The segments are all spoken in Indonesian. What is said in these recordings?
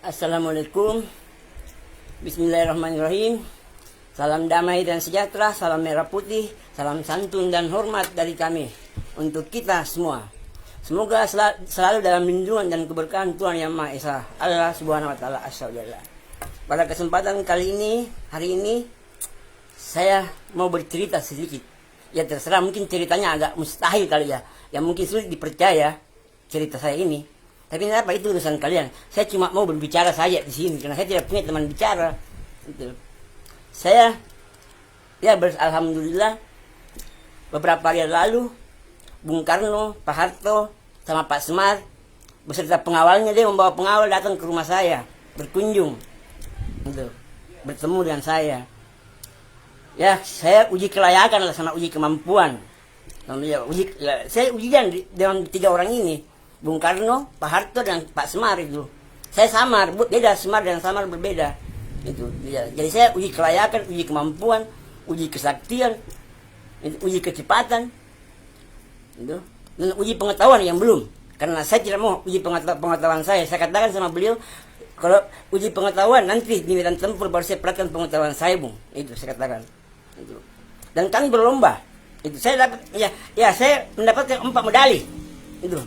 Assalamualaikum. Bismillahirrahmanirrahim. Salam damai dan sejahtera, salam merah putih, salam santun dan hormat dari kami untuk kita semua. Semoga selalu dalam lindungan dan keberkahan Tuhan Yang Maha Esa, Allah Subhanahu wa taala Asyhadu. Pada kesempatan kali ini, hari ini saya mau bercerita sedikit. Ya terserah, mungkin ceritanya agak mustahil kali ya. Yang mungkin sulit dipercaya cerita saya ini. Tapi apa itu urusan kalian. Saya cuma mau berbicara saja di sini karena saya tidak punya teman bicara. Gitu. Saya alhamdulillah beberapa hari lalu Bung Karno, Pak Harto, sama Pak Semar beserta pengawalnya, dia membawa pengawal datang ke rumah saya berkunjung, gitu, bertemu dengan saya. Ya, saya uji kelayakan lah sama uji kemampuan. Saya ujian dengan tiga orang ini. Bung Karno, Pak Harto, dan Pak Semar itu. Saya samar, beda, Semar dan Samar berbeda. Itu. Jadi saya uji kelayakan, uji kemampuan, uji kesaktian, uji kecepatan, itu. Dan uji pengetahuan yang belum. Karena saya tidak mau uji pengetahuan saya. Saya katakan sama beliau, kalau uji pengetahuan nanti di medan tempur baru saya perhatikan pengetahuan saya, Bung. Itu saya katakan. Itu. Dan kami berlomba. Itu saya dapat, saya mendapatkan 4 medali. Itu.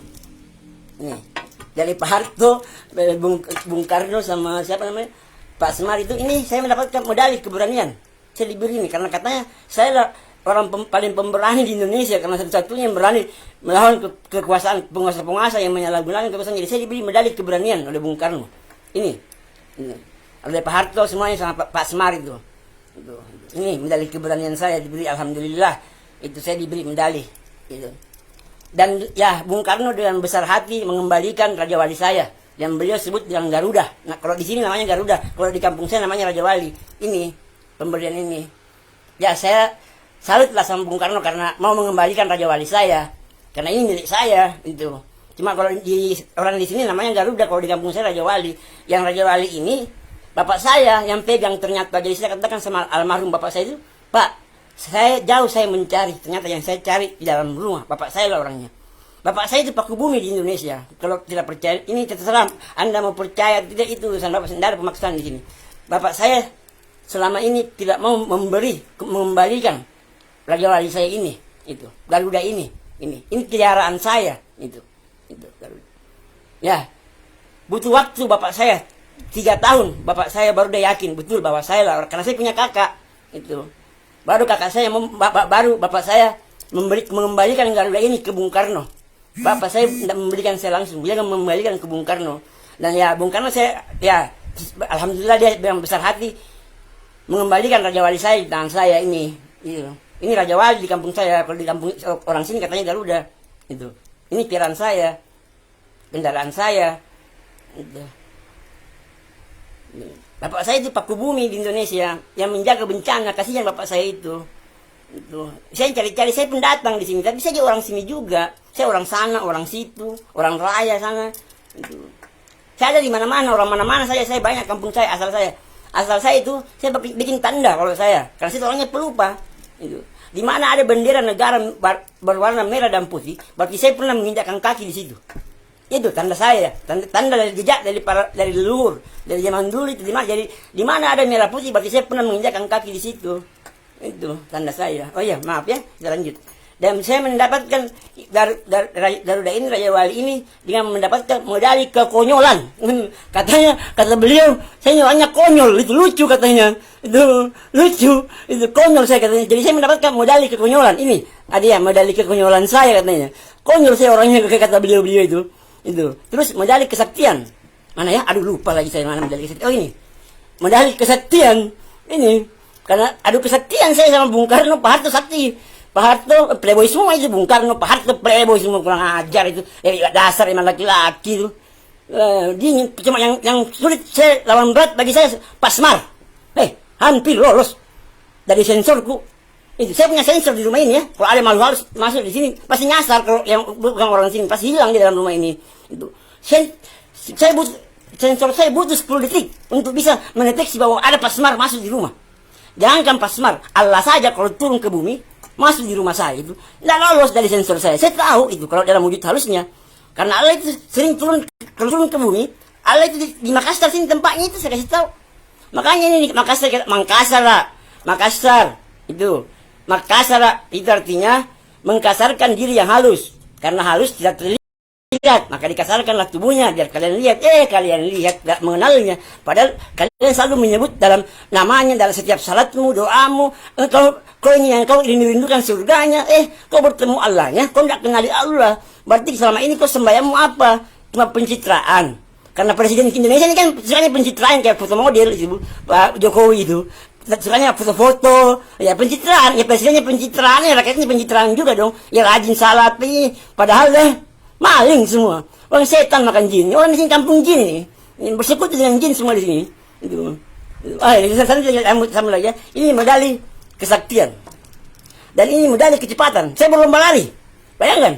Nih, dari Pak Harto, Bung Karno sama siapa namanya, Pak Semar itu, ini saya mendapatkan medali keberanian. Saya diberi ini karena katanya saya orang paling pemberani di Indonesia, karena satu-satunya yang berani melawan kekuasaan penguasa-penguasa yang menyalahgunakan kekuasaan. Jadi saya diberi medali keberanian oleh Bung Karno. Ini. Oleh Pak Harto semuanya sama Pak Semar itu. Ini medali keberanian saya diberi, alhamdulillah. Itu saya diberi medali. Gitu. Dan ya, Bung Karno dengan besar hati mengembalikan Raja Wali saya yang beliau sebut dengan Garuda. Nah, kalau di sini namanya Garuda, kalau di kampung saya namanya Raja Wali. Ini pemberian ini. Ya, saya salutlah sama Bung Karno karena mau mengembalikan Raja Wali saya. Karena ini milik saya itu. Cuma kalau orang di sini namanya Garuda, kalau di kampung saya Raja Wali. Yang Raja Wali ini bapak saya yang pegang ternyata. Jadi saya katakan sama almarhum bapak saya itu, "Pak, saya mencari, ternyata yang saya cari di dalam rumah bapak saya lah orangnya." Bapak saya itu paku bumi di Indonesia. Kalau tidak percaya, ini terserah Anda mau percaya tidak, itu urusan bapak, tidak ada pemaksaan di sini. Bapak saya selama ini tidak mau mengembalikan Raja Wali saya ini, itu Garuda ini peliharaan saya, itu Garuda. Ya, butuh waktu bapak saya 3 tahun, bapak saya baru dia yakin betul bahwa saya lah, karena saya punya kakak itu. Baru kakak saya, bapak saya mengembalikan Garuda ini ke Bung Karno. Bapak saya tidak memberikan saya langsung, dia mengembalikan ke Bung Karno. Dan ya, Bung Karno alhamdulillah dia dengan besar hati mengembalikan Raja Wali saya di tangan saya ini. Ini Raja Wali di kampung saya. Kalau di kampung orang sini katanya Garuda. Itu. Ini pikiran saya, kendaraan saya. Itu. Bapak saya itu paku bumi di Indonesia yang menjaga bencana. Kasihan bapak saya itu. Saya cari-cari, saya pendatang di sini, tapi saya orang sini juga. Saya orang sana, orang situ, orang raya sana. Itu. Saya ada di mana-mana, orang mana-mana saya banyak kampung saya, asal saya itu saya bikin tanda kalau saya. Karena saya orangnya pelupa. Itu. Di mana ada bendera negara berwarna merah dan putih, berarti saya pernah menginjakkan kaki di situ. Itu tanda saya, tanda dari jejak dari leluhur, dari zaman dulu itu. Jadi di mana ada merah putih berarti saya pernah menginjakkan kaki di situ. Itu tanda saya. Oh iya, maaf ya, kita lanjut. Dan saya mendapatkan Garuda ini, Raja Wali ini, dengan mendapatkan medali kekonyolan. Kata beliau, saya orangnya konyol, itu lucu katanya. Itu lucu, itu konyol saya katanya. Jadi saya mendapatkan medali kekonyolan. Ini ada ya, medali kekonyolan saya katanya. Konyol saya orangnya, kata beliau itu. Itu. Terus medali kesaktian. Mana ya? Aduh, lupa lagi saya mana medali kesaktian. Oh ini. Medali kesaktian. Ini. Karena kesaktian saya sama Bung Karno, Pak Harto sakti. Pak Harto playboy semua itu, Bung Karno, Pak Harto playboy semua, kurang ajar itu. Dasar emang laki-laki itu. Dia cuma yang sulit saya lawan berat bagi saya Pak Semar. Hampir lolos dari sensorku. Itu saya punya sensor di rumah ini ya. Kalau ada makhluk halus masuk di sini pasti nyasar, kalau yang bukan orang sini pasti hilang di dalam rumah ini. Itu. Sensor saya butuh 10 detik untuk bisa mendeteksi bahwa ada Pak Semar masuk di rumah. Jangankan Pak Semar, Allah saja kalau turun ke bumi masuk di rumah saya itu tidak lolos dari sensor saya. Saya tahu itu kalau dalam wujud halusnya. Karena Allah itu sering turun ke bumi, Allah itu di Makassar sini tempatnya itu, saya kasih tahu. Makanya ini Makassar, Makassar itu. Makassar itu artinya mengkasarkan diri yang halus. Karena halus tidak terlihat, maka dikasarkanlah tubuhnya biar kalian lihat. Kalian lihat tidak mengenalnya. Padahal kalian selalu menyebut dalam namanya dalam setiap salatmu, doamu. Kau ini yang kau rindukan surganya. Kau bertemu Allahnya, kau tidak kenali Allah. Berarti selama ini kau sembahyangmu apa? Cuma pencitraan. Karena presiden Indonesia ini kan sukanya pencitraan, kayak foto model itu, Pak Jokowi itu. Sukanya foto-foto, ya pencitraan, ya presidennya pencitraan, ya rakyatnya pencitraan juga dong. Ya rajin salat, padahal maling semua. Orang setan makan jin, orang di sini kampung jin ini bersekutu dengan jin semua di sini. Itu. Sama lagi ya. Ini medali kesaktian. Dan ini medali kecepatan. Saya berlomba lari. Bayangkan.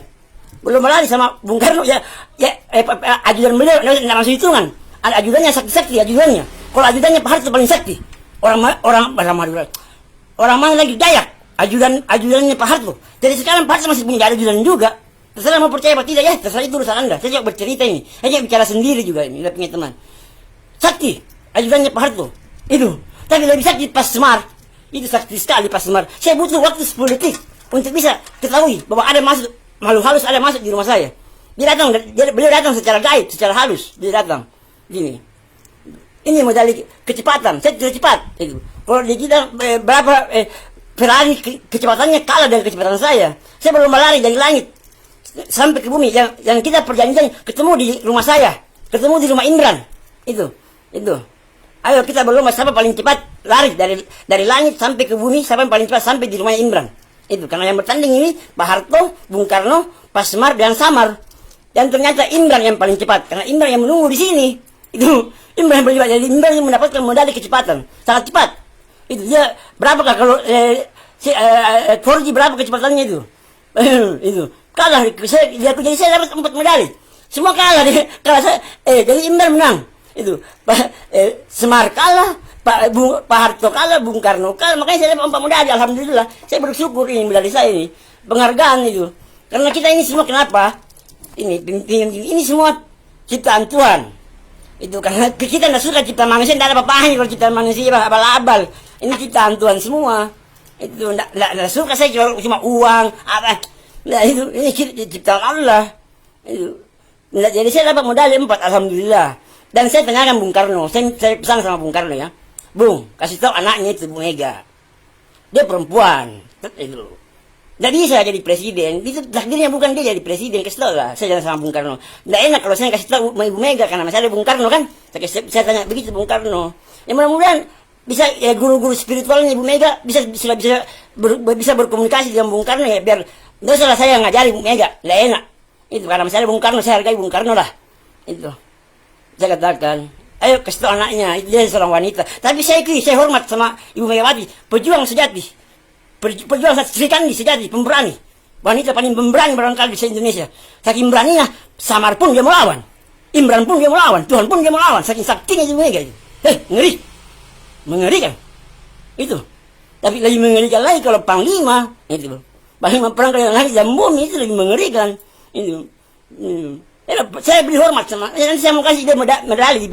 Berlomba lari sama Bung Karno ajudan beliau tidak masuk hitungan. Ada ajudannya sakti-sakti ajudannya. Kalau ajudannya Pak Harto paling sakti. Orang mana lagi Dayak ajudannya Pak Harto. Jadi sekarang Pak Harto masih punya ajudan juga. Terserah mau percaya atau tidak ya, terserah itu urusan Anda. Saya juga bercerita ini. Saya juga bicara sendiri juga ini, saya punya teman. Sakti ajudannya Pak Harto. Itu. Tapi lebih sakti Pak Semar. Itu sakti sekali Pak Semar. Saya butuh waktu 10 detik untuk bisa ketahui bahwa ada masuk makhluk halus, ada masuk di rumah saya. Beliau datang secara gaib, secara halus. Dia datang. Gini. Ini modal kecepatan. Saya tidak cepat. Itu. Kalau di kita berapa Ferrari kecepatannya kalah dengan kecepatan saya. Saya berlomba lari dari langit sampai ke bumi. Yang kita perjanjian ketemu di rumah saya, ketemu di rumah Imran. Itu. Ayo kita berlomba siapa paling cepat lari dari langit sampai ke bumi, siapa yang paling cepat sampai di rumah Imran. Itu karena yang bertanding ini Pak Harto, Bung Karno, Pak Semar dan Samar. Dan ternyata Imran yang paling cepat karena Imran yang menunggu di sini. Itu Imran yang paling cepat. Jadi Imran yang mendapatkan medali kecepatan sangat cepat. Itu dia berapakah kalau 4G berapa kecepatannya itu? Itu kalah jadi saya dapat 4 medali. Semua kalah saya. Jadi Imran menang. Itu Semar kalah, Pak Harto kalah, Bung Karno kalah, makanya saya dapat 4 medali. Alhamdulillah, saya bersyukur ini medali saya ini, penghargaan itu. Karena kita ini semua kenapa? Ini semua ciptaan Tuhan. Itu karena kita tidak suka ciptaan manusia, tidak ada apa-apanya kalau ciptaan manusia abal-abal. Ini ciptaan Tuhan semua. Itu tidak suka saya cuma uang apa. Nah itu ini ciptaan Allah. Itu. Jadi saya dapat medali 4, alhamdulillah. Dan saya tanyakan Bung Karno, saya pesan sama Bung Karno ya, Bung, kasih tahu anaknya itu Bu Mega, dia perempuan, itu, tidak bisa jadi presiden, itu takdirnya bukan dia jadi presiden, kasih tahu lah, saya jalan sama Bung Karno, tidak enak kalau saya kasih tahu Ibu Mega karena masih ada Bung Karno kan, saya tanya begitu Bung Karno, ya mudah-mudahan bisa ya guru-guru spiritualnya Ibu Mega bisa berkomunikasi dengan Bung Karno ya biar tidak salah saya ngajari Bu Mega, tidak enak, itu karena masih ada Bung Karno, saya hargai Bung Karno lah, itu. Saya katakan, ayo kasih tahu anaknya, itu dia seorang wanita. Tapi saya hormat sama Ibu Megawati, pejuang sejati, pejuang Sri Kandi sejati, pemberani, wanita paling pemberani barangkali di Indonesia. Saking beraninya, Samar pun dia melawan, Imran pun dia melawan, Tuhan pun dia melawan. Saking saktinya Ibu Mega itu, ngeri, mengerikan, itu. Tapi lebih mengerikan lagi kalau Panglima, itu, Panglima perang yang lagi jam bumi itu lebih mengerikan, itu. Saya beri hormat sama, nanti saya mau kasih dia medali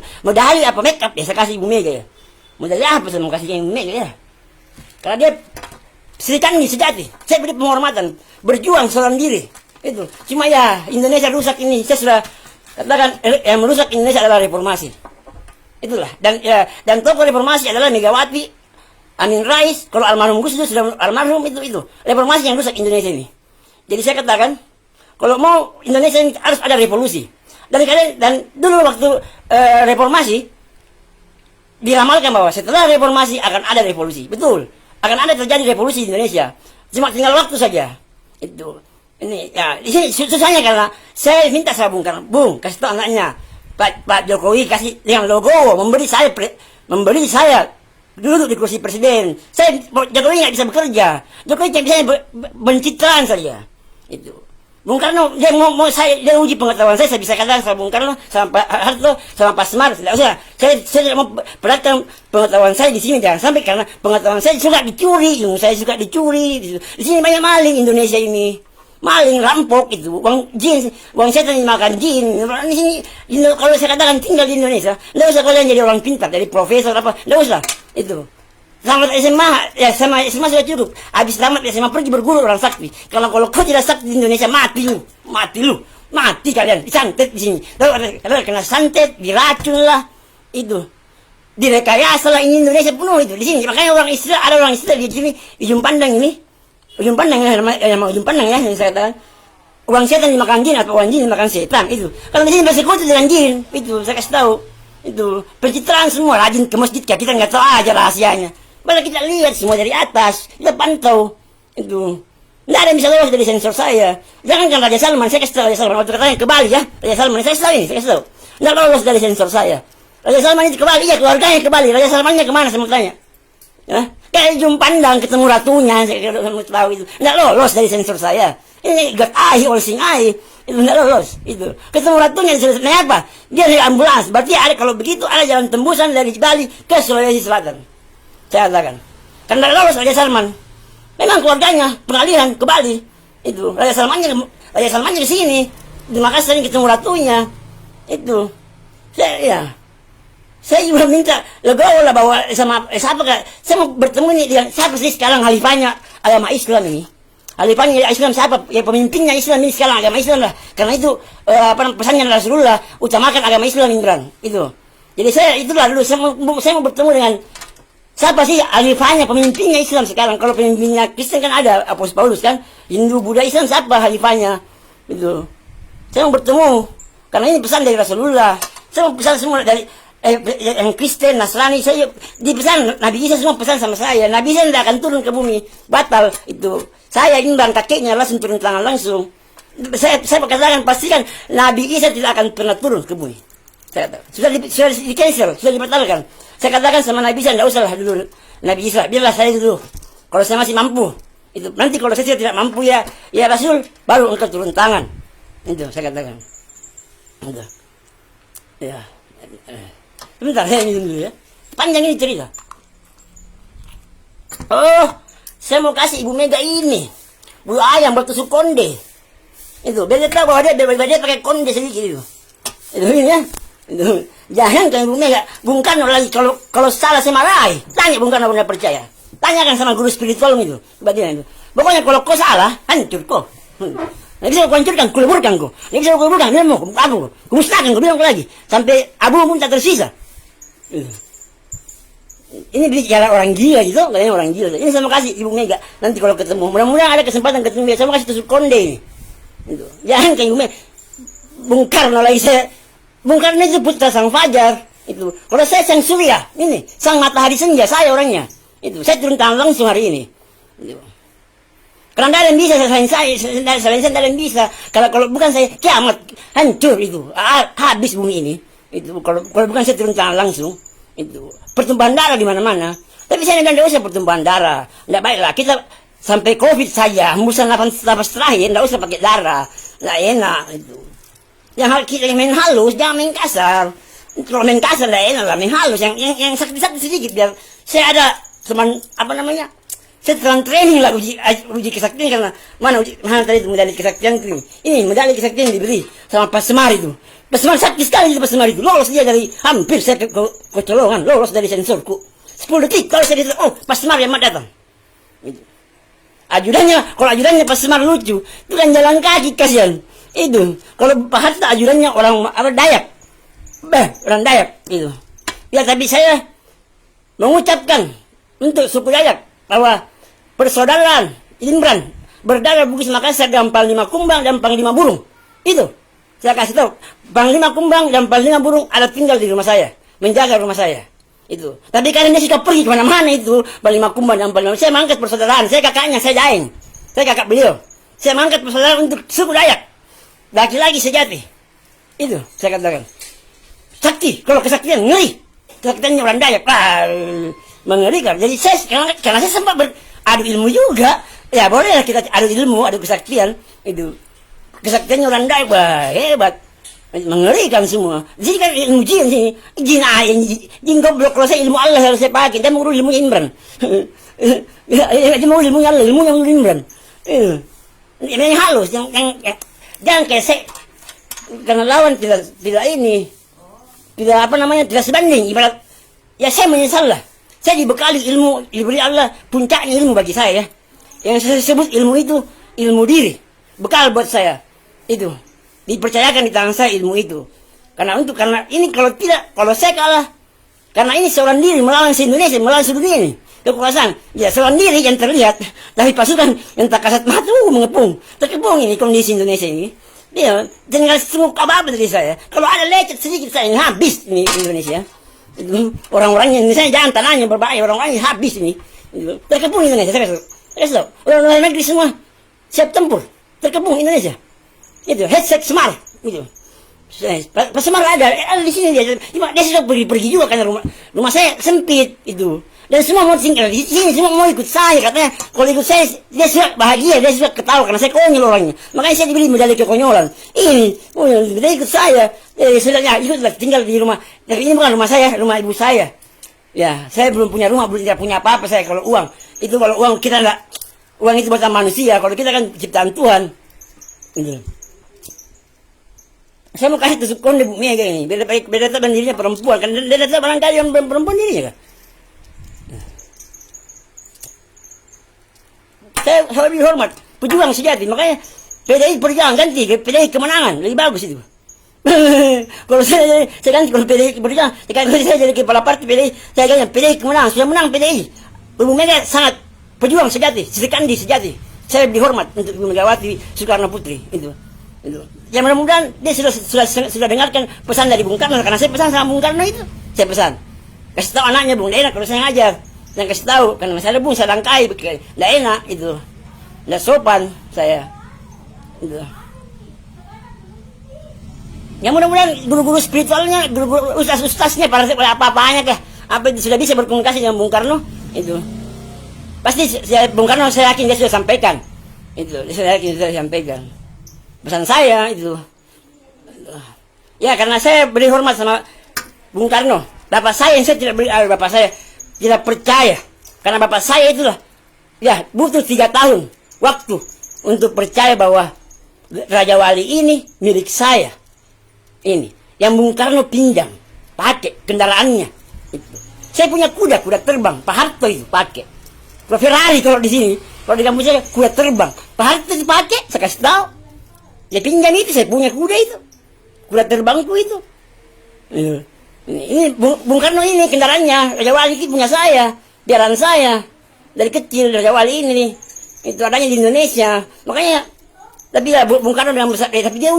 apa make up ya, saya kasih Ibu Mega ya. Medali apa saya mau kasih Ibu Mega ya? Karena dia Sri Kandi sejati, saya beri penghormatan, berjuang seorang diri. Itu, cuma ya Indonesia rusak ini, saya sudah katakan yang merusak Indonesia adalah reformasi. Itulah, dan tokoh reformasi adalah Megawati, Amin Rais, kalau almarhum Gus Dur sudah almarhum itu, reformasi yang rusak Indonesia ini. Jadi saya katakan, kalau mau Indonesia ini harus ada revolusi. Dan dulu waktu reformasi diramalkan bahwa setelah reformasi akan ada revolusi. Betul. Akan ada terjadi revolusi di Indonesia. Cuma tinggal waktu saja. Itu. Ini ya, di sini susahnya karena saya minta sama Bung Karno, Bung, kasih tahu anaknya Pak Jokowi kasih dengan logo memberi saya duduk di kursi presiden. Jokowi nggak bisa bekerja. Jokowi cuma bisa bencitraan saja. Itu. Bung Karno, dia uji pengetahuan saya bisa katakan sama Bung Karno, sama Pak Harto, sama Pak Semar, tidak usah. Saya tidak mau perhatikan pengetahuan saya di sini, jangan sampai karena pengetahuan saya suka dicuri, ilmu saya suka dicuri. Di sini banyak maling Indonesia ini. maling, rampok itu, uang jin, uang setan dimakan jin. Di sini, kalau saya katakan tinggal di Indonesia, nggak usah kalian jadi orang pintar, jadi profesor apa, nggak usah itu. Tamat SMA, ya sama SMA sudah cukup. Habis tamat SMA pergi berguru orang sakti. Kalau kau tidak sakti di Indonesia mati lu, mati kalian, disantet di sini. Kalau kena santet, diracun lah, itu. Direkayasa lah ini Indonesia penuh itu di sini. Makanya orang Israel, ada orang Israel di sini, ujung pandang ini, ujung pandang ya, ujung pandang ya, yang saya katakan. Uang setan dimakan jin atau uang jin dimakan setan itu. Kalau di sini bersekutu dengan jin, itu saya kasih tahu. Itu pencitraan semua, rajin ke masjid, kita nggak tahu aja rahasianya. Malah kita lihat semua dari atas, kita pantau itu. Nggak ada yang bisa lolos dari sensor saya. Jangankan Raja Salman, saya kasih tahu Raja Salman waktu katanya ke Bali ya, Raja Salman saya kasih tahu ini, saya kasih tahu. Nggak lolos dari sensor saya. Raja Salman itu ke Bali, ya keluarganya ke Bali. Raja Salmannya kemana saya mau tanya? Ya, kayak ujung pandang ketemu ratunya, saya mau tahu itu. Nggak lolos dari sensor saya. Ini gat ahi, olsing ahi, itu nggak lolos. Itu ketemu ratunya selesai apa? Dia naik ambulans. Berarti ada kalau begitu ada jalan tembusan dari Bali ke Sulawesi Selatan. Saya katakan, kan tidak lolos Raja Salman. Memang keluarganya pengalihan ke Bali. Itu Raja Salmannya di sini di Makassar ketemu ratunya. Itu saya juga minta legowo lah bahwa sama siapa saya mau bertemu nih dengan siapa sih sekarang halifahnya agama Islam ini. Halifahnya Islam siapa? Ya pemimpinnya Islam ini sekarang agama Islam lah. Karena itu pesannya Rasulullah utamakan agama Islam Imran. Itu. Jadi saya itulah dulu saya mau bertemu dengan siapa sih halifahnya, pemimpinnya Islam sekarang? Kalau pemimpinnya Kristen kan ada Apostol Paulus kan, Hindu, Buddha, Islam siapa halifahnya? Itu. Saya mau bertemu karena ini pesan dari Rasulullah. Saya mau pesan semua dari yang Kristen, Nasrani, saya dipesan Nabi Isa semua pesan sama saya. Nabi Isa tidak akan turun ke bumi, batal itu. Saya Imran kakeknya langsung turun tangan langsung. Saya katakan pastikan Nabi Isa tidak akan pernah turun ke bumi. Saya katakan sudah di cancel, sudah dibatalkan. Saya katakan sama Nabi Isa, tidak usahlah dulu Nabi Isa, biarlah saya dulu. Kalau saya masih mampu, itu nanti kalau saya tidak mampu ya Rasul, baru engkau turun tangan. Itu saya katakan. Itu. Ya. Sebentar saya minum dulu ya. Panjang ini cerita. Oh, saya mau kasih Ibu Mega ini, bulu ayam bertusuk konde. Itu, biar dia tahu bahwa dia pakai konde sedikit itu. Itu ini ya. Itu. Jangan kan Ibu Mega, Bung Karno lagi kalau salah saya marahi. Tanya Bung Karno benar percaya. Tanyakan sama guru spiritual itu. Itu. Pokoknya kalau kau salah, hancur kau. Nggak bisa kau hancurkan, kuleburkan kau. Nggak bisa kau kuleburkan, dia mau aku. Kau musnahkan, kau bilang lagi. Sampai abu pun tak tersisa. Ini bicara orang gila gitu, katanya orang gila. Ini saya mau kasih Ibu Mega. Nanti kalau ketemu, mudah-mudahan ada kesempatan ketemu dia. Saya mau kasih tusuk konde ini. Itu. Jangan kan Ibu Mega. Bung Karno lagi saya. Bung Karno itu putra sang fajar. Itu. Kalau saya sang surya, ini sang matahari senja, saya orangnya. Itu. Saya turun tangan langsung hari ini. Itu. Karena tidak ada yang bisa selain saya tidak ada yang bisa. Kalau bukan saya kiamat hancur itu, habis bumi ini. Itu kalau bukan saya turun tangan langsung. Itu pertumpahan darah di mana-mana. Tapi saya tidak usah pertumpahan darah. Tidak baiklah kita sampai COVID saja, hembusan nafas terakhir tidak usah pakai darah. Tidak enak itu. Yang kita main halus, jangan main kasar. Kalau main kasar tidak enak lah, main halus. Yang sakit-sakit sedikit biar saya ada teman apa namanya? Saya telah training lah uji kesaktian karena mana tadi itu medali kesaktian ini medali kesaktian diberi sama Pak Semar itu. Pak Semar sakti sekali itu Pak Semar itu lolos dia dari hampir saya kecolongan lolos dari sensorku 10 detik kalau saya Pak Semar yang datang. Itu. Kalau ajudannya Pak Semar lucu itu kan jalan kaki kasihan itu. Kalau Pak Hatta ajudannya orang apa Dayak, orang Dayak itu. Ya tapi saya mengucapkan untuk suku Dayak bahwa persaudaraan Imran berdarah Bugis Makassar dan Panglima Kumbang dan Panglima Burung itu saya kasih tahu Panglima Kumbang dan Panglima Burung ada tinggal di rumah saya menjaga rumah saya itu tapi karena dia sudah pergi kemana-mana itu Panglima Kumbang dan Panglima saya mengangkat persaudaraan saya kakaknya saya Daeng saya kakak beliau saya mengangkat persaudaraan untuk suku Dayak laki-laki sejati itu saya katakan sakti kalau kesaktian ngeri kesaktiannya orang Dayak mengerikan jadi saya karena saya sempat adu ilmu juga ya boleh kita adu ilmu adu kesaktian itu kesaktiannya orang Dayak hebat mengerikan semua jadi kan ilmu jin sini jin goblok kalau saya ilmu Allah harus saya pakai dia mau ilmu Imran dia mau ilmu Allah ilmu yang Imran yang halus, yang jangan kayak saya, karena lawan tidak ini, tidak apa namanya, tidak sebanding. Ibarat ya saya menyesal lah. Saya dibekali ilmu, diberi Allah puncaknya ilmu bagi saya. Yang saya sebut ilmu itu ilmu diri, bekal buat saya itu. Dipercayakan di tangan saya ilmu itu. Karena ini kalau saya kalah, karena ini seorang diri melawan se-Indonesia, melawan sedunia ini. Kekuasaan, ya seorang diri yang terlihat, tapi pasukan yang tak kasat mata mengepung. Terkepung ini kondisi Indonesia ini. Dia tinggal semua apa dari saya. Kalau ada lecet sedikit saya ini habis ini Indonesia. Orang-orangnya Indonesia jangan tanahnya berbahaya, orang-orangnya habis ini. Terkepung Indonesia, saya orang luar negeri semua siap tempur, terkepung Indonesia. Itu headset smart, gitu. Pas Semar ada di sini dia sudah pergi juga karena rumah saya sempit itu. Dan semua mau tinggal di sini, semua mau ikut saya katanya. Kalau ikut saya, dia sudah bahagia, dia sudah ketawa karena saya konyol orangnya. Makanya saya diberi medali kekonyolan. Ini, dia ikut saya. Sudahnya ikutlah tinggal di rumah. Tapi ini bukan rumah saya, rumah ibu saya. Ya, saya belum punya rumah, belum tidak punya apa-apa saya kalau uang. Itu kalau uang kita enggak, uang itu buatan manusia. Kalau kita kan ciptaan Tuhan. Gitu. Saya mau kasih tusuk konde Bu Mega ini. Beda tak dirinya perempuan. Kan beda tak barangkali yang perempuan dirinya kan. Saya lebih hormat pejuang sejati, makanya PDI perjuangan ganti ke PDI kemenangan, lebih bagus itu. Kalau saya ganti kalau PDI perjuangan, kalau saya jadi kepala partai PDI, saya ganti PDI kemenangan, sudah menang PDI. Bu Mega sangat pejuang sejati, Srikandi sejati. Saya lebih hormat untuk Bu Megawati Soekarno Putri itu. Ya mudah-mudahan dia sudah dengarkan pesan dari Bung Karno, karena saya pesan sama Bung Karno itu, saya pesan. Kasih tahu anaknya Bung, enak kalau saya ngajar. Yang kasih tahu, karena saya Bung saya langkai, tidak enak itu, tidak sopan saya. Itu. Ya mudah-mudahan guru-guru spiritualnya, guru-guru ustaz-ustaznya, para apa-apanya kah, apa itu sudah bisa berkomunikasi dengan Bung Karno itu. Pasti Bung Karno saya yakin dia sudah sampaikan, itu saya yakin dia sudah sampaikan pesan saya itu. Ya karena saya beri hormat sama Bung Karno, bapak saya yang saya tidak beri, bapak saya tidak percaya, karena bapak saya itulah ya butuh 3 tahun waktu untuk percaya bahwa Raja Wali ini milik saya. Ini yang Bung Karno pinjam, pakai kendaraannya itu. Saya punya kuda terbang, Pak Harto itu pakai. Kalau Ferrari kalau di sini, kalau di kampus saya kuda terbang, Pak Harto itu pakai, saya kasih tahu. Dia pinjam itu, saya punya kuda itu, kuda terbangku itu. Ini Bung Karno ini kendaraannya, Raja Wali itu punya saya, biaran saya dari kecil. Raja Wali ini itu adanya di Indonesia, makanya. Tapi ya Bung Karno dengan besar, tapi dia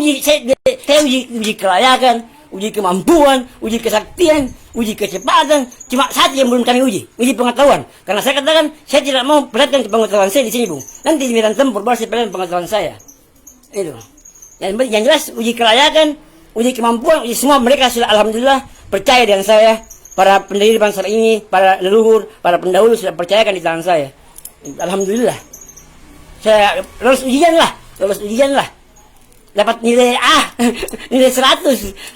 saya uji kelayakan, uji kemampuan, uji kesaktian, uji kecepatan. Cuma satu yang belum kami uji pengetahuan. Karena saya katakan saya tidak mau perlihatkan pengetahuan saya di sini Bung. Nanti di medan tempur baru saya perlihatkan pengetahuan saya. Itu. Yang jelas uji kelayakan, uji kemampuan, uji semua mereka sudah alhamdulillah percaya dengan saya. Para pendiri bangsa ini, para leluhur, para pendahulu sudah percayakan di tangan saya. Alhamdulillah. Saya lolos ujian lah. Dapat nilai nilai 100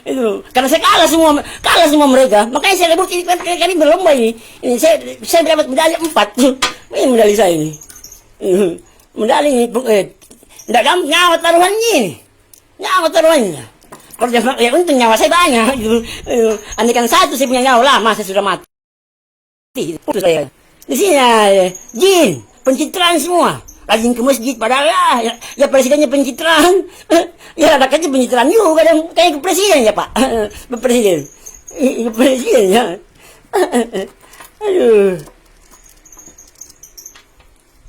itu. Karena saya kalah semua mereka. Makanya saya rebut ini kami berlomba ini. Saya dapat medali 4. Ini medali saya ini. Medali ini enggak gampang nyawa taruhannya ini. Nyawa taruhannya. Kalau ya untung nyawa saya banyak gitu. Andaikan 1 saya punya nyawa lama saya sudah mati. Saya. Di sini jin, pencitraan semua. Rajin ke masjid padahal ya presidennya pencitraan. Ya ada aja pencitraan juga kayak ke presiden ya Pak. Presiden. Presiden ya. Aduh.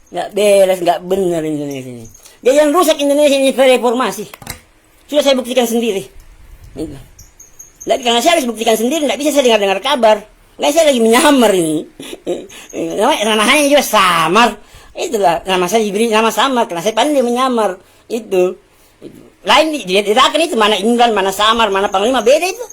Enggak beres, enggak benar Indonesia ini. Dia yang rusak Indonesia ini reformasi. Sudah saya buktikan sendiri. Itu. Karena saya harus buktikan sendiri, tidak bisa saya dengar kabar. Nggak, saya lagi menyamar ini. Namanya juga samar. Itulah nama saya diberi nama samar karena saya pandai menyamar itu. Lain dirakan itu mana Imran, mana Samar, mana Panglima, beda itu.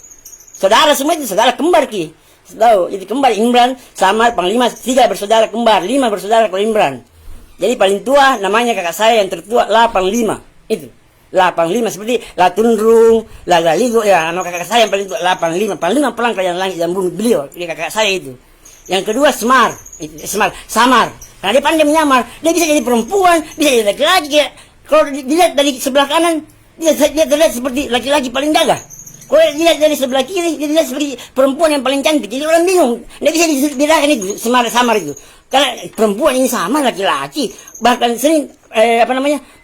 Saudara semua itu saudara kembar ki. Tahu, jadi kembar Imran, Samar, Panglima, 3 bersaudara kembar, 5 bersaudara kalau Imran. Jadi paling tua namanya kakak saya yang tertua La Panglima. Itu. La Panglima seperti La Tunrung, La Galigo, ya nama kakak saya yang paling tua La Panglima. Panglima perang kerajaan langit yang bunuh beliau, dia kakak saya itu. Yang kedua Samar, Samar. Karena dia pandai menyamar, dia bisa jadi perempuan, bisa jadi laki-laki, Kalau dilihat dari sebelah kanan, dia terlihat seperti laki-laki paling gagah. Kalau dilihat dari sebelah kiri, dia terlihat seperti perempuan yang paling cantik. Jadi orang bingung. Tidak bisa dibedakan itu, samar itu. Karena perempuan ini sama laki-laki. Bahkan sering,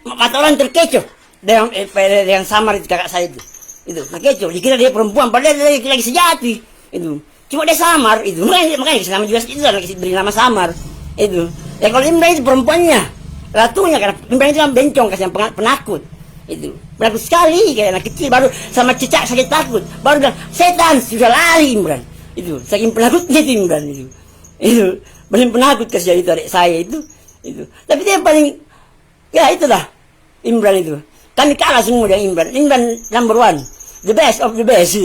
mata orang terkecoh dengan samar itu kakak saya itu. Itu terkecoh. Dikira dia perempuan, padahal dia laki-laki sejati. Itu. Cuma dia samar itu. Makanya nama juga itu beri nama samar. Itu. Ya kalau Imran itu perempuannya, ratunya, karena Imran itu kan bencong, kasih penakut. Itu penakut sekali, kayak anak kecil baru sama cicak sakit takut, baru bilang setan, sudah lari Imran. Itu saking penakutnya itu Imran itu paling penakut kasih itu adik saya itu. Tapi dia paling, ya itulah Imran itu. Kami kalah semua dengan Imran number one, the best of the best.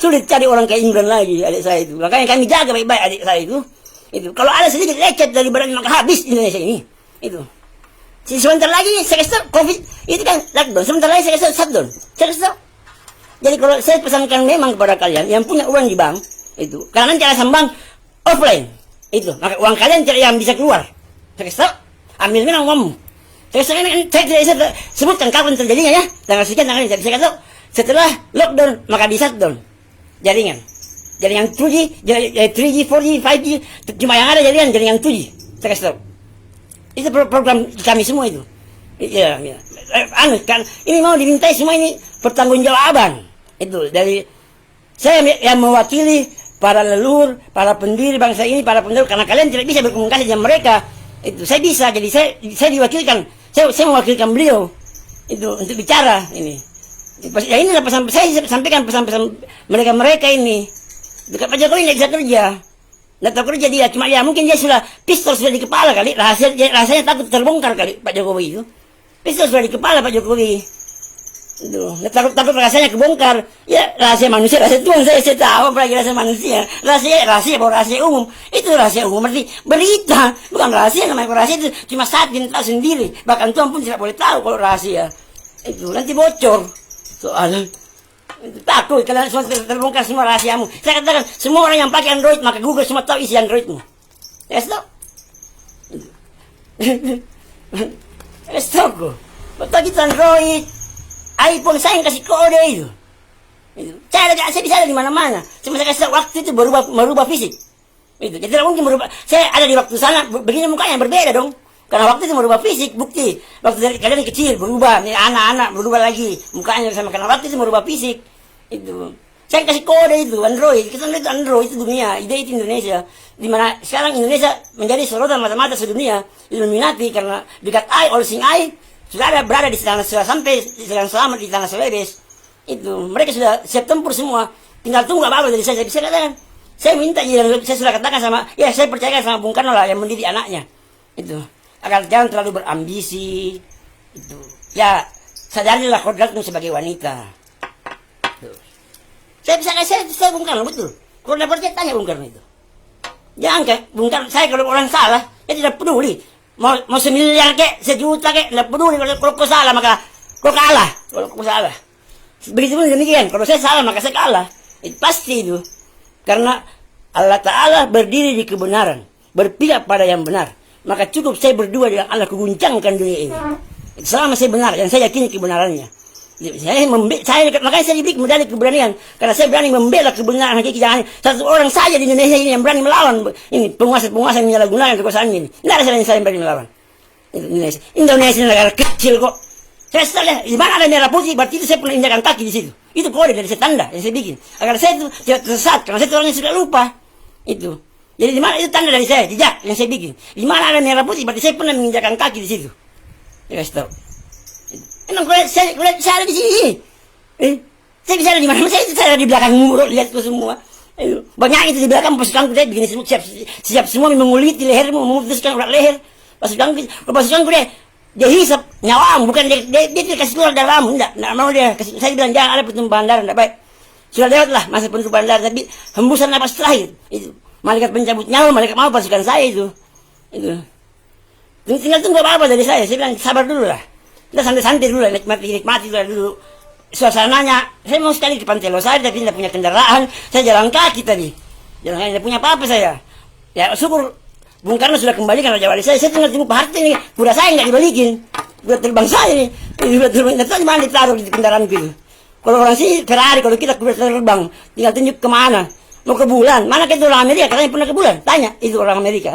Sulit cari orang kayak Imran lagi adik saya itu. Makanya kami jaga baik-baik adik saya itu. Kalau ada sedikit lecet dari badan maka habis Indonesia ini. Itu. Sebentar lagi saya kasih COVID itu kan lockdown. Sebentar lagi saya kasih shutdown. Saya kasih. Jadi kalau saya pesankan memang kepada kalian yang punya uang di bank itu, kalian cara sambang offline itu, maka uang kalian yang bisa keluar. Saya kasih. Ambil memang uangmu. Saya tidak sebutkan kapan terjadinya ya. Tanggal sekian tanggal ini. Saya kasih. Setelah lockdown maka di shutdown jaringan 2G, 3G, 4G, 5G, cuma yang ada jaringan yang 2G. Saya kasih tahu. Itu program kami semua itu. Ya. Kan ini mau dimintai semua ini pertanggungjawaban. Itu dari saya yang mewakili para leluhur, para pendiri bangsa ini, para penduduk, karena kalian tidak bisa berkomunikasi dengan mereka. Itu saya bisa, jadi saya diwakilkan. Saya mewakilkan beliau itu untuk bicara ini. Ya inilah pesan saya sampaikan pesan-pesan mereka ini. Dekat Pak Jokowi tidak bisa kerja. Tidak tahu kerja dia, cuma ya mungkin dia sudah pistol sudah di kepala kali, rahasianya takut terbongkar kali Pak Jokowi itu. Pistol sudah di kepala Pak Jokowi. Itu, takut rahasianya kebongkar. Ya rahasia manusia, rahasia Tuhan saya tahu apalagi rahasia manusia. Rahasia umum. Itu rahasia umum berarti berita, bukan rahasia. Namanya rahasia itu cuma saat dia tahu sendiri. Bahkan Tuhan pun tidak boleh tahu kalau rahasia. Itu nanti bocor. Soalnya takut kalian semua terbongkar semua rahasiamu. Saya katakan semua orang yang pakai Android maka Google semua tahu isi Androidmu. Yes no? Yes no? Betul kita Android, iPhone saya yang kasih kode itu. Saya bisa ada di mana-mana. Cuma saya kasih waktu itu merubah fisik. Itu. Jadi tidak mungkin merubah. Saya ada di waktu sana begini mukanya berbeda dong. Karena waktu itu merubah fisik, bukti. Waktu dari kalian kecil berubah, nih anak-anak berubah lagi mukanya sama, karena waktu itu merubah fisik. Itu. Saya kasih kode itu Android. Kita lihat Android itu dunia, ide itu Indonesia. Dimana sekarang Indonesia menjadi sorotan mata-mata sedunia, Illuminati, karena dekat all sing sudah ada berada di sana, sudah sampai dengan selamat di tanah Celebes. Itu mereka sudah siap tempur semua. Tinggal tunggu apa dari saya bisa katakan. Saya minta, saya sudah katakan sama, ya saya percaya sama Bung Karno lah yang mendidik anaknya. Itu. Agar jangan terlalu berambisi. Itu. Ya, sadarilah kodratmu sebagai wanita. Tuh. Saya bisa kasih saya Bung Karno betul. Kalau tidak percaya tanya Bung Karno itu. Jangan kan Bung Karno, saya kalau orang salah, saya tidak peduli. Mau semiliar kek, sejuta kek, tidak peduli. Kalau kau salah maka kau kalah. Kalau kau salah. Begitu pun demikian. Kalau saya salah maka saya kalah. Itu pasti itu. Karena Allah Ta'ala berdiri di kebenaran, berpihak pada yang benar. Maka cukup saya berdua dengan Allah kuguncangkan dunia ini. Selama saya benar, yang saya yakini kebenarannya. Makanya saya diberi medali keberanian. Karena saya berani membela kebenaran hakiki. Jangan satu orang saja di Indonesia ini yang berani melawan ini penguasa-penguasa yang menyalahgunakan kekuasaan ini. Tidak ada saya yang berani melawan. Indonesia negara kecil kok. Saya setelah di mana ada merah putih, berarti itu saya pernah injakan kaki di situ. Itu kode dari saya tanda yang saya bikin. Agar saya itu tidak tersesat, karena saya itu orang yang sudah lupa. Itu. Jadi di mana itu tanda dari saya, jejak yang saya bikin. Di mana ada merah putih, berarti saya pernah menginjakan kaki di situ. Ya kasih tahu. Emang saya ada di sini. Saya bisa ada di mana? Saya ada di belakang muruk, lihat itu semua. Banyak itu di belakang pasukanku dia begini siap semua menguliti lehermu, memutuskan urat leher. Pasukanku dia hisap nyawam, bukan dia kasih keluar darahmu, enggak mau dia kasih. Saya bilang jangan ada pertumpahan darah, enggak baik. Sudah lewatlah masa pertumpahan darah, tapi hembusan napas terakhir itu. Malaikat pencabut nyawa, malaikat mau pasukan saya itu. Tinggal tunggu apa dari saya. Saya bilang sabar dulu lah. Kita santai-santai dulu lah, nikmati dulu suasananya. Saya mau sekali ke Pantai Losari tapi tidak punya kendaraan. Saya jalan kaki tadi. Jalan kaki tidak punya apa-apa saya. Ya syukur Bung Karno sudah kembalikan Raja Wali saya tinggal tunggu Pak Harto ini, kuda saya nggak dibalikin, kuda terbang saya ini, kuda terbang, nanti mana ditaruh di kendaraan gitu. Kalau orang sini Ferrari, kalau kita kuda terbang, tinggal tunjuk kemana, mau ke bulan, mana kita orang Amerika, katanya pernah ke bulan, tanya, itu orang Amerika,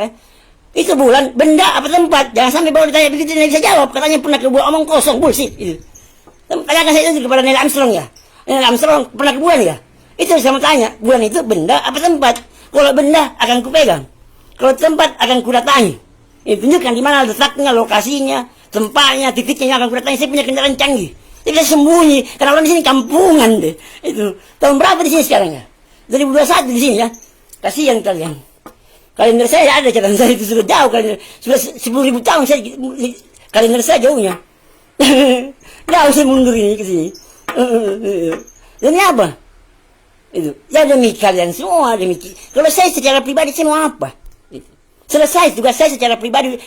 itu bulan, benda apa tempat, jangan sampai baru ditanya begitu, tidak bisa jawab, katanya pernah ke bulan, omong kosong, bullshit, itu. Tanyakan saya itu kepada Neil Armstrong ya, Neil Armstrong pernah ke bulan ya, itu sama tanya, bulan itu benda apa tempat, kalau benda akan kupegang. Kalau tempat akan kudatangi, tunjukkan di mana letaknya, lokasinya, tempatnya, titiknya yang akan kudatangi. Saya punya kendaraan canggih. Tidak sembunyi, karena orang di sini kampungan deh. Itu tahun berapa di sini sekarang ya? 2021 di sini ya. Kasihan kalian. Kalender saya ada catatan saya itu sudah jauh kalender, sudah 10.000 tahun saya kalender saya jauhnya. Jauh saya mundur ini ke sini. Ini apa? Itu ya demi kalian semua, demi. Kalau saya secara pribadi saya mau apa? Selesai tugas saya secara pribadi,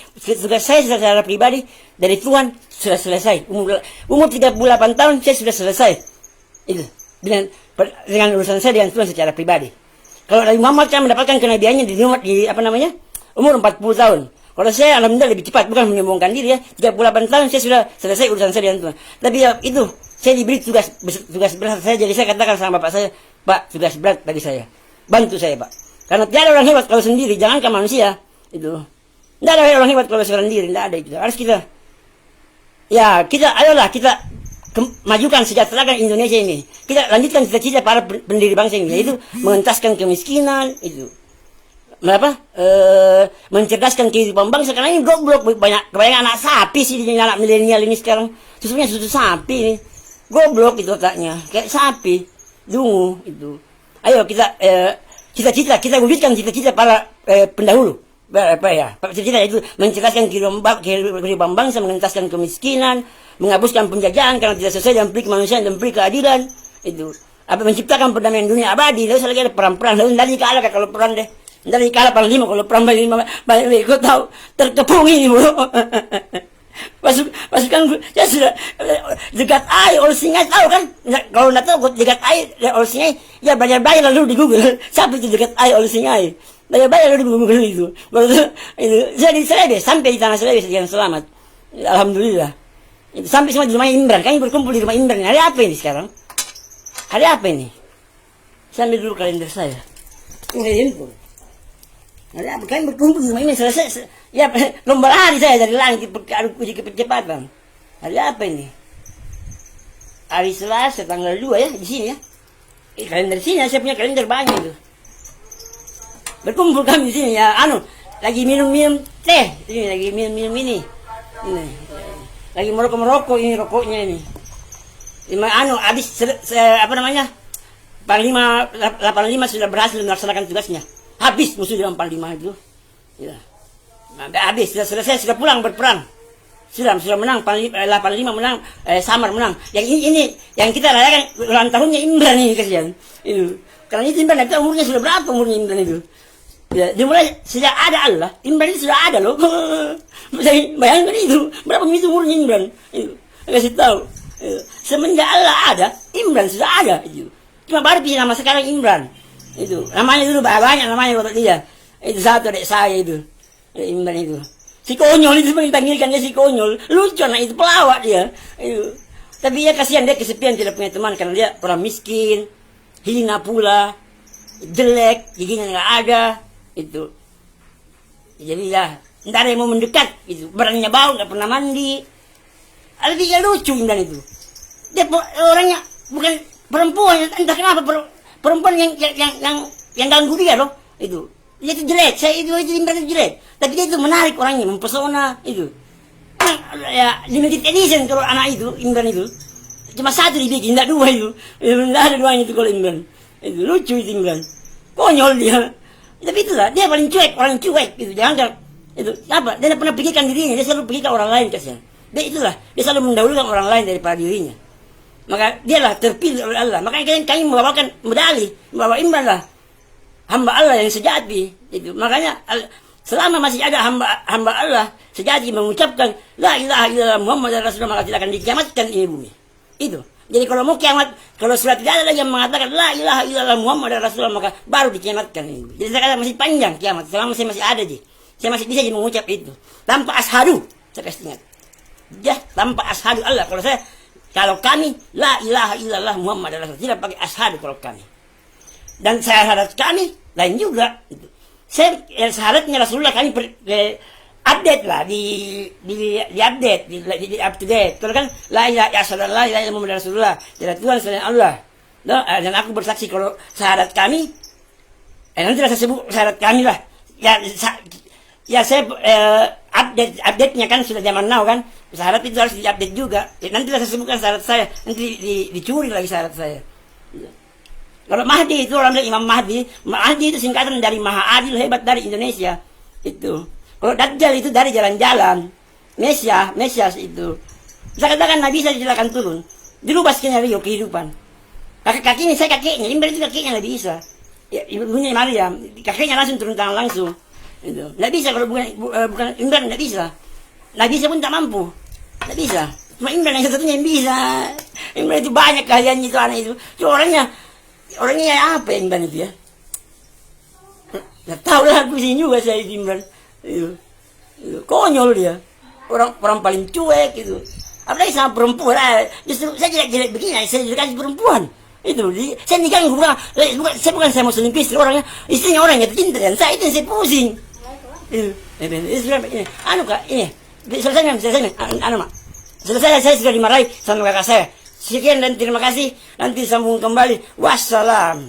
dari Tuhan sudah selesai. Umur 38 tahun saya sudah selesai. Itu dengan urusan saya dengan Tuhan secara pribadi. Kalau Nabi Muhammad kan mendapatkan kenabiannya di umur 40 tahun. Kalau saya alhamdulillah lebih cepat, bukan menyombongkan diri ya. 38 tahun saya sudah selesai urusan saya dengan Tuhan. Tapi ya itu saya diberi tugas berat saya, jadi saya katakan sama bapak saya, Pak, tugas berat bagi saya. Bantu saya, Pak. Karena tiada orang hebat kalau sendiri, jangankan manusia. Itu tidak ada orang hebat kalau sendiri, tidak ada itu. Harus kita ayolah kita majukan, sejahterakan Indonesia ini. Kita lanjutkan cita-cita para pendiri bangsa ini, yaitu mengentaskan kemiskinan, itu mencerdaskan kehidupan bangsa. Karena ini goblok, kebanyakan anak sapi sih, anak milenial ini sekarang susunya susu sapi ini, goblok itu otaknya kayak sapi dungu itu. Ayo kita kita wujudkan cita-cita para pendahulu. Cita-cita itu mencerdaskan kehidupan bangsa, mengentaskan kemiskinan, menghapuskan penjajahan karena tidak sesuai dengan peri kemanusiaan dan peri keadilan. Itu menciptakan perdamaian dunia abadi. Lalu saya lagi ada perang-perang, lalu dari kalah kalau perang deh, dari kalah panglima kalau perang panglima, kau tahu terkepung ini bro. Pasukan saya sudah dekat air oleh singai, tahu kan? Kalau tidak tahu dekat air oleh singai, ya belajar lalu di Google siapa itu dekat air oleh singai. Bayar lalu di Google itu. Jadi Celebes sampai di tanah Celebes dengan selamat. Alhamdulillah. Itu sampai semua di rumah Imran. Kami berkumpul di rumah Imran. Hari apa ini sekarang? Hari apa ini? Saya ambil dulu kalender saya. Ini handphone. Hari apa? Kami berkumpul di rumah Imran. Selesai. Ya, lomba lari saya dari langit adu uji kecepatan. Hari apa ini? Hari Selasa tanggal 2 ya di sini ya. Kalender sini saya punya kalender banyak itu. Berkumpul kami di sini ya, lagi minum teh, ini lagi minum ini, lagi merokok ini rokoknya ini. Habis Panglima 85 sudah berhasil melaksanakan tugasnya, habis musuh dalam Panglima itu, ya, habis sudah selesai, sudah pulang berperang, sudah menang, 85 menang, Samar menang. Yang ini yang kita rayakan ulang tahunnya Imran ini kasihan, itu karena itu Imran itu umurnya sudah berapa umurnya Imran itu? Ya, dimulai sejak ada Allah, Imran itu sudah ada loh. Bayangkan itu, berapa itu umurnya Imran? Itu, kasih tahu. Semenjak Allah ada, Imran sudah ada. Itu. Cuma baru pilih nama sekarang Imran. Itu, namanya dulu banyak namanya buat dia. Itu satu adik saya itu, Imran itu. Si konyol itu dipanggilkan dia si konyol, lucu anak itu, pelawak dia. Itu. Tapi ya kasihan dia kesepian, tidak punya teman karena dia orang miskin, hina pula, jelek, giginya nggak ada. Itu jadi ya ntar ada yang mau mendekat itu, barangnya bau, nggak pernah mandi. Ada dia lucu Imran itu, dia orangnya bukan perempuan, entah kenapa perempuan yang ganggu dia loh. Itu dia itu jelek, itu Imran itu jelek, tapi dia itu menarik orangnya, mempesona itu. Ya limited edition kalau anak itu Imran itu cuma satu dibikin, tidak dua itu, tidak ada duanya itu kalau Imran itu. Lucu itu Imran, konyol dia. Tapi itulah dia paling cuek, orang cuek gitu. Jangan itu apa? Dia tidak pernah pikirkan dirinya, dia selalu pikirkan orang lain kasihan. Dia itulah, dia selalu mendahulukan orang lain daripada dirinya. Maka dialah terpilih oleh Allah. Makanya kami membawakan medali, membawa Imran lah hamba Allah yang sejati. Itu makanya selama masih ada hamba Allah sejati mengucapkan la ilaha illallah Muhammad Rasulullah, maka tidak akan dikiamatkan ini bumi. Itu. Jadi kalau mau kiamat, kalau sudah tidak ada lagi yang mengatakan la ilaha illallah Muhammad Rasulullah, maka baru dikiamatkan ini. Jadi sekarang masih panjang kiamat, selama masih ada sih. Saya masih bisa mengucap itu. Tanpa ashadu, saya kasih ingat. Ya, tanpa ashadu Allah. Kalau kami, la ilaha illallah Muhammad Rasulullah. Tidak pakai ashadu kalau kami. Dan syahadat kami, lain juga. Syahadatnya Rasulullah kami update lah, di update, di up to date. Kalau kan, la ilaha illallah, la ilaha illallah Muhammad Rasulullah. Tidak Tuhan selain Allah. Dan aku bersaksi kalau syahadat kami, nanti saya sebut syahadat kami lah. Ya saya update-nya kan sudah zaman now kan. Syahadat itu harus diupdate juga. Nanti saya sebutkan syahadat saya, nanti dicuri lagi syahadat saya. Kalau Mahdi itu orang bilang Imam Mahdi itu singkatan dari Maha Adil hebat dari Indonesia. Itu. Kalau Dajjal itu dari jalan-jalan. Mesias itu. Saya katakan Nabi saya silakan turun. Dirubah skenario kehidupan. Kakeknya saya kakeknya, Imran itu kakeknya Nabi Isa. Ya, ibunya Maryam, kakeknya langsung turun tangan langsung. Itu. Nggak bisa kalau bukan Imran, nggak bisa. Nabi Isa pun tak mampu. Nggak bisa. Cuma Imran yang satunya yang bisa. Imran itu banyak keahliannya itu anak itu. Orangnya apa Imran itu ya? Nggak tahu lah aku sini juga saya Imran. Itu. Konyol dia. Orang paling cuek itu. Apalagi sama perempuan. Justru saya jelek-jelek begini, saya kasih perempuan. Itu saya diganggu bukan saya mau selingkuh istri orangnya, istrinya orang yang cinta dan saya itu yang saya pusing. Selesai saya sudah dimarahi sama kakak saya. Sekian dan terima kasih, nanti sambung kembali. Wassalam.